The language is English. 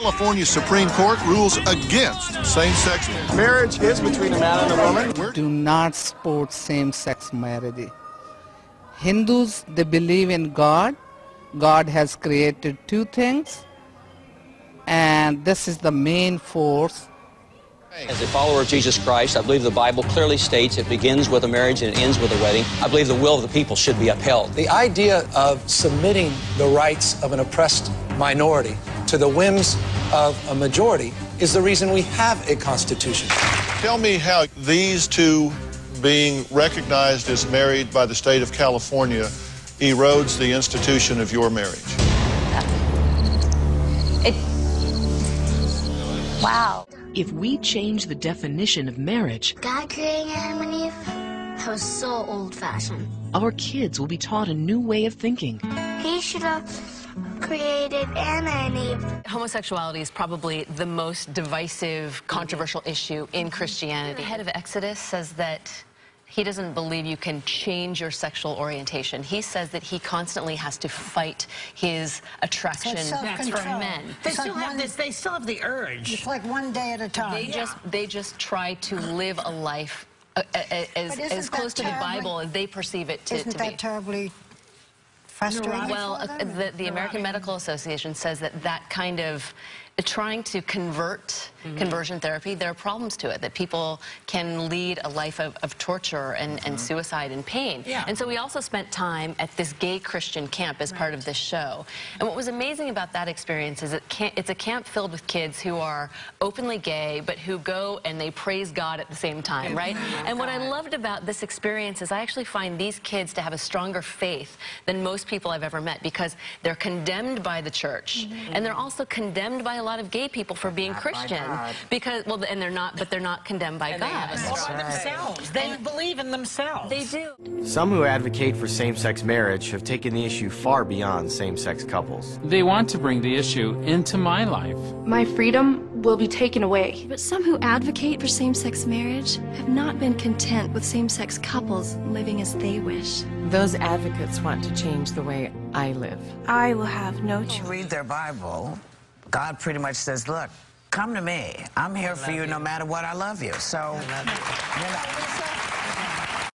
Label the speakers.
Speaker 1: California Supreme Court rules against same-sex marriage.
Speaker 2: Marriage is between a man and a woman.
Speaker 3: Do not support same-sex marriage. Hindus, they believe in God. God has created two things, and this is the main force.
Speaker 4: As a follower of Jesus Christ, I believe the Bible clearly states it begins with a marriage and it ends with a wedding. I believe the will of the people should be upheld.
Speaker 5: The idea of submitting the rights of an oppressed minority to the whims of a majority is the reason we have a constitution.
Speaker 1: Tell me how these two being recognized as married by the state of California erodes the institution of your marriage.
Speaker 6: Wow.
Speaker 7: If we change the definition of marriage,
Speaker 6: God creating Adam and Eve, that was so old-fashioned.
Speaker 7: our kids will be taught a new way of thinking.
Speaker 6: He should have created Anna and Eve.
Speaker 8: Homosexuality is probably the most divisive, controversial issue in Christianity. The head of Exodus says that he doesn't believe you can change your sexual orientation. He says that he constantly has to fight his attraction for men.
Speaker 9: They still have this. They still have the urge.
Speaker 10: It's like one day at a time.
Speaker 8: They just try to live a life as close to the Bible as they perceive it to be.
Speaker 10: Isn't that terribly frustrating?
Speaker 8: Well, the American Medical Association says that that kind of trying to convert conversion therapy, there are problems to it, that people can lead a life of torture and suicide and pain.
Speaker 9: Yeah.
Speaker 8: And so we also spent time at this gay Christian camp as part of this show. And what was amazing about that experience is it's a camp filled with kids who are openly gay, but who go and they praise God at the same time, right? And what I loved about this experience is I actually find these kids to have a stronger faith than most people I've ever met, because they're condemned by the church, and they're also condemned by a lot of gay people for being Christian, because and they're not condemned by God.
Speaker 9: By themselves. They believe in themselves.
Speaker 8: They do.
Speaker 11: Some who advocate for same-sex marriage have taken the issue far beyond same-sex couples.
Speaker 12: They want to bring the issue into my life.
Speaker 13: My freedom will be taken away.
Speaker 14: But some who advocate for same-sex marriage have not been content with same-sex couples living as they wish.
Speaker 15: Those advocates want to change the way I live.
Speaker 14: I will have no choice.
Speaker 9: Read their Bible. God pretty much says, look, come to me. I'm here for you no matter what. I love you. So, you know.